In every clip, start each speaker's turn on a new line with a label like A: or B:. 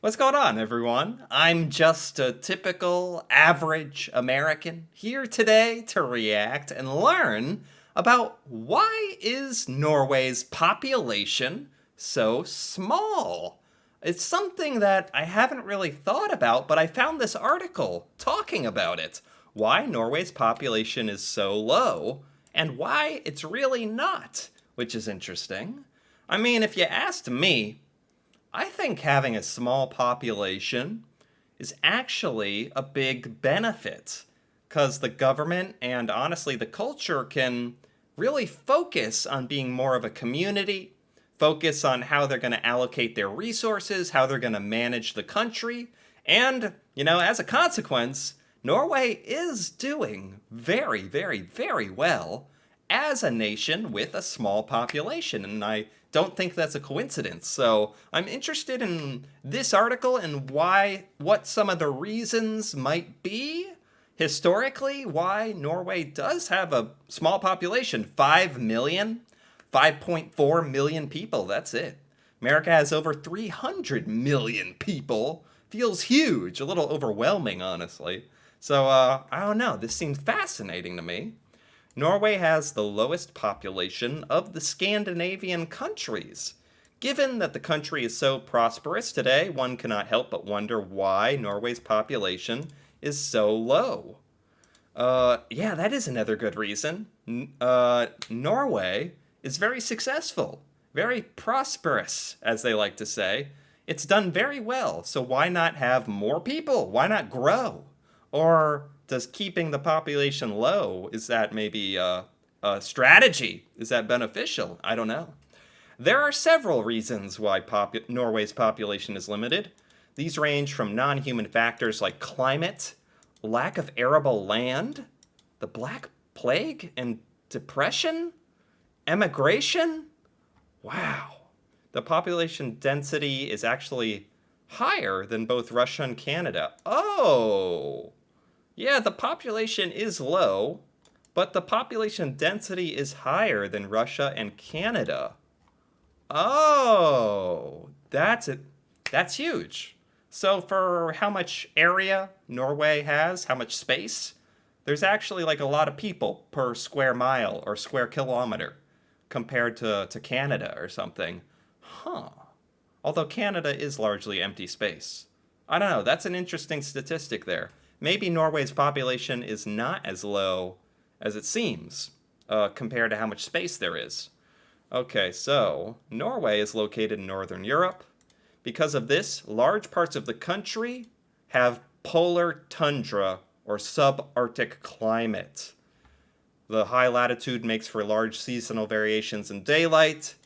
A: What's going on, everyone? I'm just a typical average American here today to react and learn about why is Norway's population so small? It's something that I haven't really thought about, but I found this article talking about it. Why Norway's population is so low and why it's really not, which is interesting. I mean, if you asked me, I think having a small population is actually a big benefit because the government and honestly the culture can really focus on being more of a community, focus on how they're going to allocate their resources, how they're going to manage the country, and, as a consequence, Norway is doing very, very, very well as a nation with a small population, and I don't think that's a coincidence. So I'm interested in this article and what some of the reasons might be historically why Norway does have a small population. 5 million, 5.4 million people, that's it. America has over 300 million people. Feels huge, a little overwhelming, honestly. So, I don't know, this seems fascinating to me. Norway has the lowest population of the Scandinavian countries. Given that the country is so prosperous today, one cannot help but wonder why Norway's population is so low. Yeah, that is another good reason. Norway is very successful, very prosperous, as they like to say. It's done very well, so why not have more people? Why not grow? Or does keeping the population low, is that maybe a strategy? Is that beneficial? I don't know. There are several reasons why Norway's population is limited. These range from non human factors like climate, lack of arable land, the Black Plague, and depression, emigration. Wow. The population density is actually higher than both Russia and Canada. Oh! Yeah, the population is low, but the population density is higher than Russia and Canada. Oh, that's it. That's huge. So for how much area Norway has, how much space, there's actually like a lot of people per square mile or square kilometer compared to Canada or something. Huh. Although Canada is largely empty space. I don't know, that's an interesting statistic there. Maybe Norway's population is not as low as it seems compared to how much space there is. Okay, so Norway is located in Northern Europe. Because of this, large parts of the country have polar tundra or subarctic climate. The high latitude makes for large seasonal variations in daylight.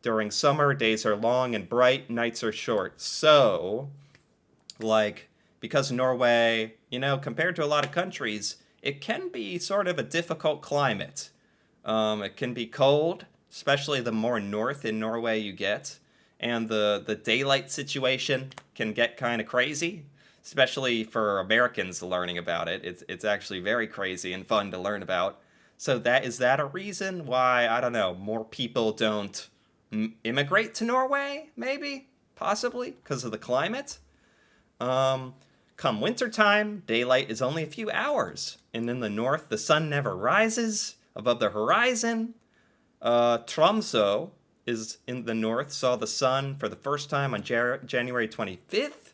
A: During summer, days are long and bright, nights are short. So, like, because Norway, compared to a lot of countries, it can be sort of a difficult climate. It can be cold, especially the more north in Norway you get, and the daylight situation can get kind of crazy, especially for Americans learning about it. It's actually very crazy and fun to learn about. So is that a reason why, I don't know, more people don't immigrate to Norway? Maybe, possibly because of the climate. Um, Come wintertime, daylight is only a few hours, and in the north, the sun never rises above the horizon. Tromsø is in the north, saw the sun for the first time on January 25th.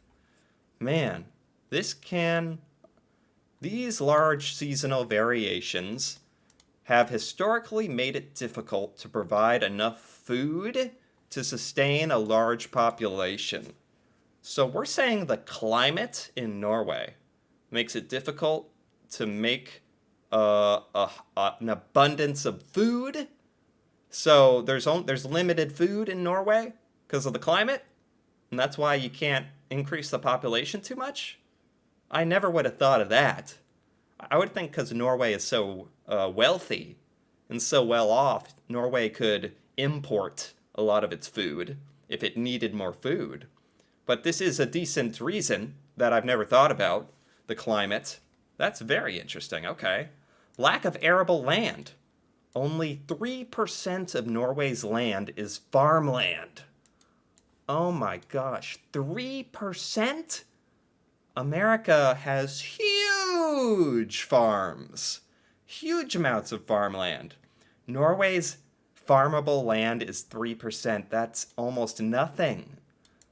A: Man, this can. These large seasonal variations have historically made it difficult to provide enough food to sustain a large population. So we're saying the climate in Norway makes it difficult to make an abundance of food. So there's limited food in Norway because of the climate, and that's why you can't increase the population too much. I never would have thought of that. I would think because Norway is so wealthy and so well off, Norway could import a lot of its food if it needed more food. But this is a decent reason that I've never thought about the climate. That's very interesting. Okay. Lack of arable land. Only 3% of Norway's land is farmland. Oh my gosh, 3%? America has huge farms, huge amounts of farmland. Norway's farmable land is 3%. That's almost nothing.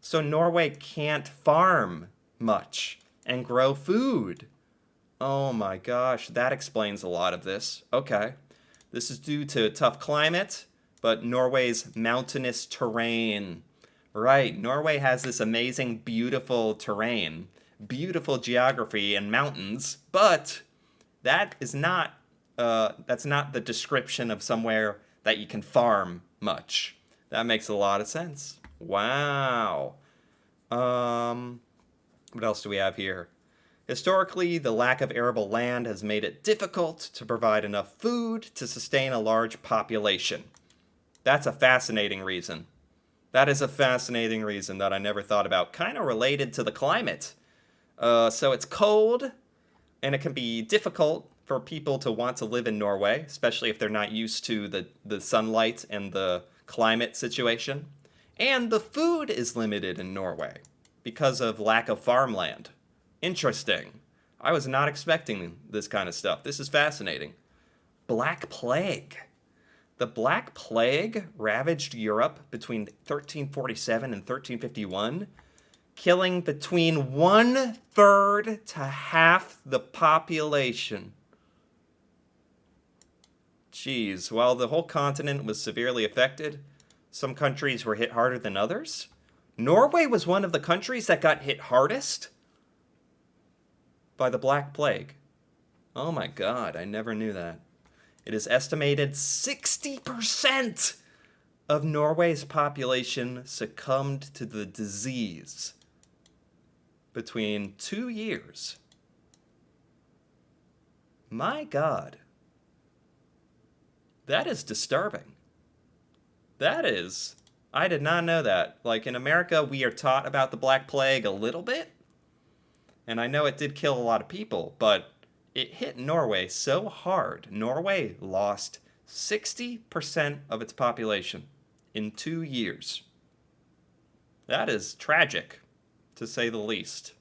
A: So Norway can't farm much and grow food. Oh my gosh, that explains a lot of this. Okay. This is due to tough climate, but Norway's mountainous terrain. Right, Norway has this amazing, beautiful terrain, beautiful geography and mountains, but that is not that's not the description of somewhere that you can farm much. That makes a lot of sense. Wow. What else do we have here? Historically, the lack of arable land has made it difficult to provide enough food to sustain a large population. That's a fascinating reason. That is a fascinating reason that I never thought about. Kind of related to the climate. So it's cold, and it can be difficult for people to want to live in Norway, especially if they're not used to the sunlight and the climate situation. And the food is limited in Norway because of lack of farmland. Interesting. I was not expecting this kind of stuff. This is fascinating. Black Plague. The Black Plague ravaged Europe between 1347 and 1351, killing between 1/3 to half the population. Jeez, while the whole continent was severely affected, some countries were hit harder than others. Norway was one of the countries that got hit hardest by the Black Plague. Oh my god, I never knew that. It is estimated 60% of Norway's population succumbed to the disease between 2 years. My god. That is disturbing. That is. I did not know that. Like, in America, we are taught about the Black Plague a little bit. And I know it did kill a lot of people, but it hit Norway so hard. Norway lost 60% of its population in 2 years. That is tragic, to say the least.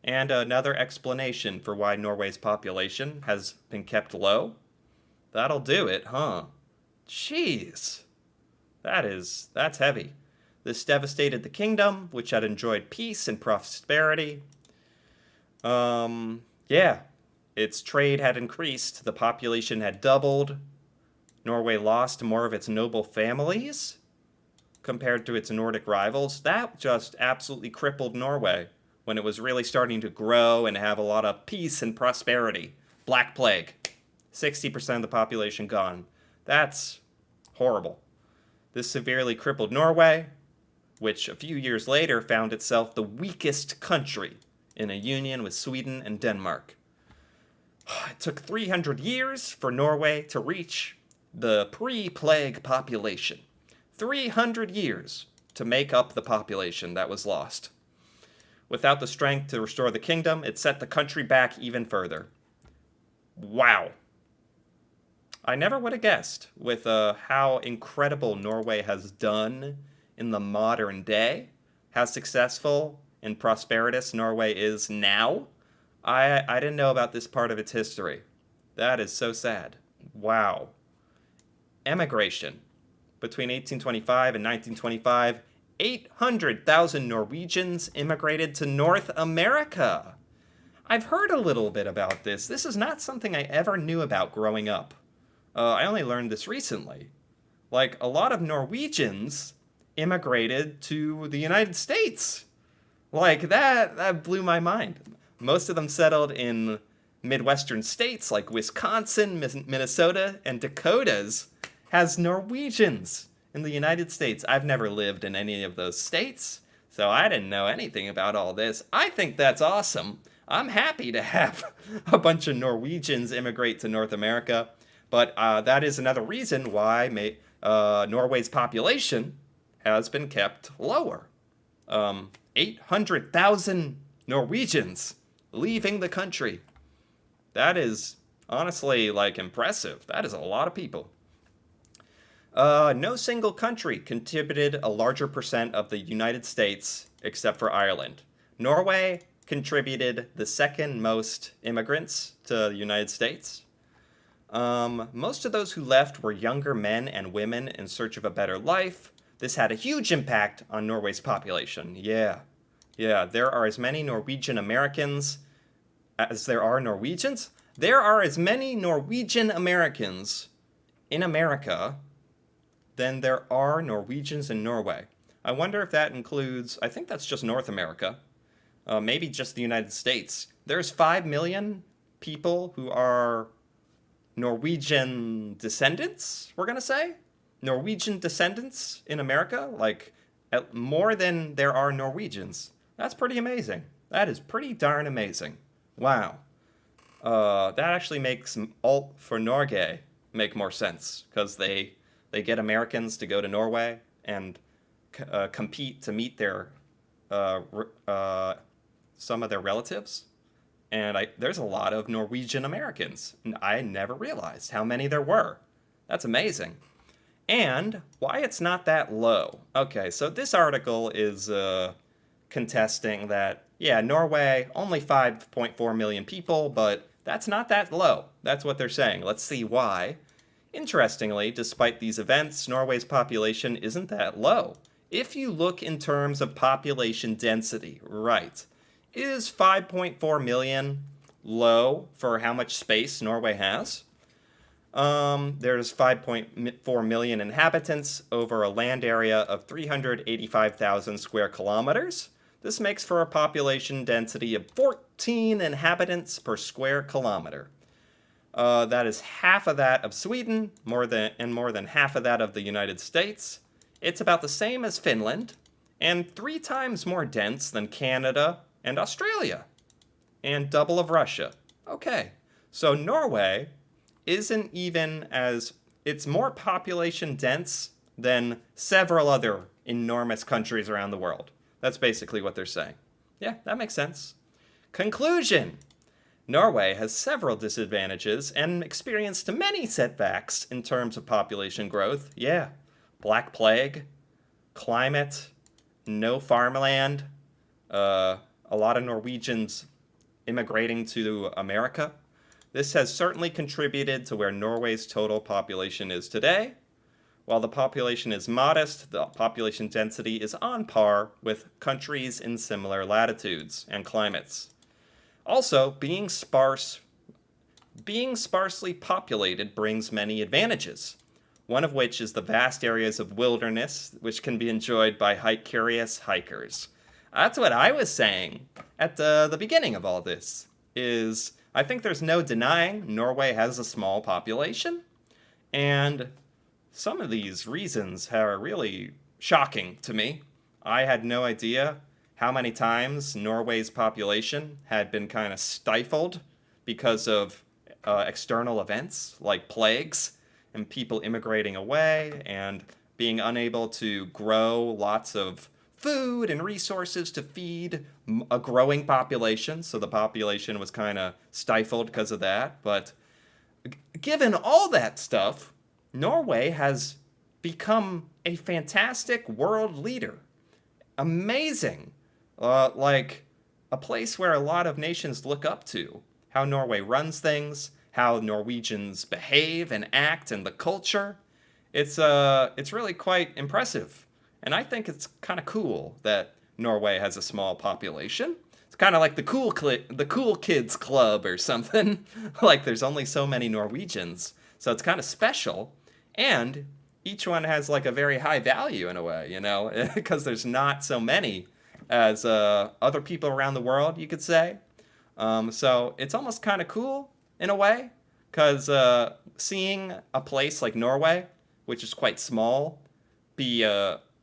A: And another explanation for why Norway's population has been kept low. That'll do it, huh? Jeez. That's heavy. This devastated the kingdom, which had enjoyed peace and prosperity. Yeah. Its trade had increased, the population had doubled. Norway lost more of its noble families compared to its Nordic rivals. That just absolutely crippled Norway when it was really starting to grow and have a lot of peace and prosperity. Black Plague. 60% of the population gone. That's horrible. This severely crippled Norway, which a few years later found itself the weakest country in a union with Sweden and Denmark. It took 300 years for Norway to reach the pre-plague population. 300 years to make up the population that was lost. Without the strength to restore the kingdom, it set the country back even further. Wow. I never would have guessed with how incredible Norway has done in the modern day, how successful and prosperous Norway is now. I didn't know about this part of its history. That is so sad. Wow. Emigration. Between 1825 and 1925, 800,000 Norwegians immigrated to North America. I've heard a little bit about this. This is not something I ever knew about growing up. I only learned this recently. Like, a lot of Norwegians immigrated to the United States. Like, that blew my mind. Most of them settled in Midwestern states like Wisconsin, Minnesota, and Dakotas has Norwegians in the United States. I've never lived in any of those states, so I didn't know anything about all this. I think that's awesome. I'm happy to have a bunch of Norwegians immigrate to North America, but that is another reason why Norway's population has been kept lower. 800,000 Norwegians leaving the country. That is honestly, like, impressive. That is a lot of people. No single country contributed a larger percent of the United States except for Ireland. Norway contributed the second most immigrants to the United States. Most of those who left were younger men and women in search of a better life. This had a huge impact on Norway's population. Yeah. Yeah, there are as many Norwegian Americans as there are Norwegians. There are as many Norwegian Americans in America than there are Norwegians in Norway. I wonder if that includes, I think that's just North America, maybe just the United States. There's 5 million people who are Norwegian descendants, we're going to say? Norwegian descendants in America? Like, more than there are Norwegians. That's pretty amazing. That is pretty darn amazing. Wow. That actually makes Alt for Norge make more sense, because they get Americans to go to Norway and compete to meet their some of their relatives. And there's a lot of Norwegian Americans. And I never realized how many there were. That's amazing. And why it's not that low. Okay, so this article is contesting that, yeah, Norway, only 5.4 million people, but that's not that low. That's what they're saying. Let's see why. Interestingly, despite these events, Norway's population isn't that low. If you look in terms of population density, right, is 5.4 million low for how much space Norway has? There's 5.4 million inhabitants over a land area of 385,000 square kilometers. This makes for a population density of 14 inhabitants per square kilometer. That is half of that of Sweden, more than half of that of the United States. It's about the same as Finland, and 3 times more dense than Canada and Australia, and double of Russia. Okay, so Norway isn't even as, it's more population dense than several other enormous countries around the world. That's basically what they're saying. Yeah, that makes sense. Conclusion. Norway has several disadvantages and experienced many setbacks in terms of population growth. Yeah, Black Plague, climate, no farmland, a lot of Norwegians immigrating to America. This has certainly contributed to where Norway's total population is today. While the population is modest, the population density is on par with countries in similar latitudes and climates. Also, being sparsely populated brings many advantages, one of which is the vast areas of wilderness, which can be enjoyed by curious hikers. That's what I was saying at the beginning of all this, is I think there's no denying Norway has a small population, and some of these reasons are really shocking to me. I had no idea how many times Norway's population had been kind of stifled because of external events like plagues and people immigrating away and being unable to grow lots of food and resources to feed a growing population. So the population was kind of stifled because of that. But given all that stuff, Norway has become a fantastic world leader. Amazing. Like a place where a lot of nations look up to. How Norway runs things, how Norwegians behave and act, and the culture. It's really quite impressive. And I think it's kind of cool that Norway has a small population. It's kind of like the cool kids club or something. Like there's only so many Norwegians, so it's kind of special. And each one has like a very high value in a way, you know, because there's not so many as other people around the world, you could say. So it's almost kind of cool in a way, because seeing a place like Norway, which is quite small, be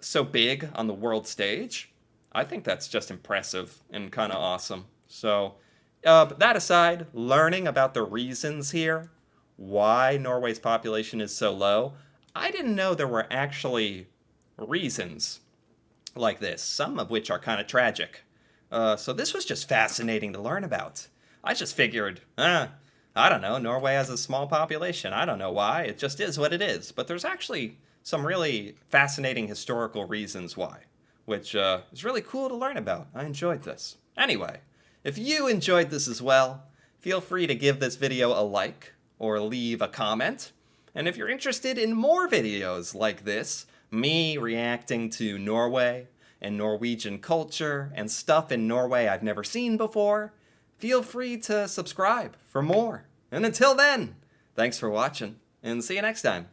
A: so big on the world stage, I think that's just impressive and kind of awesome. So, but that aside, learning about the reasons here, why Norway's population is so low, I didn't know there were actually reasons like this, some of which are kind of tragic. So this was just fascinating to learn about. I just figured, I don't know, Norway has a small population. I don't know why. It just is what it is. But there's actually some really fascinating historical reasons why, which is really cool to learn about. I enjoyed this. Anyway, if you enjoyed this as well, feel free to give this video a like or leave a comment. And if you're interested in more videos like this, me reacting to Norway and Norwegian culture and stuff in Norway I've never seen before, feel free to subscribe for more. And until then, thanks for watching, and see you next time.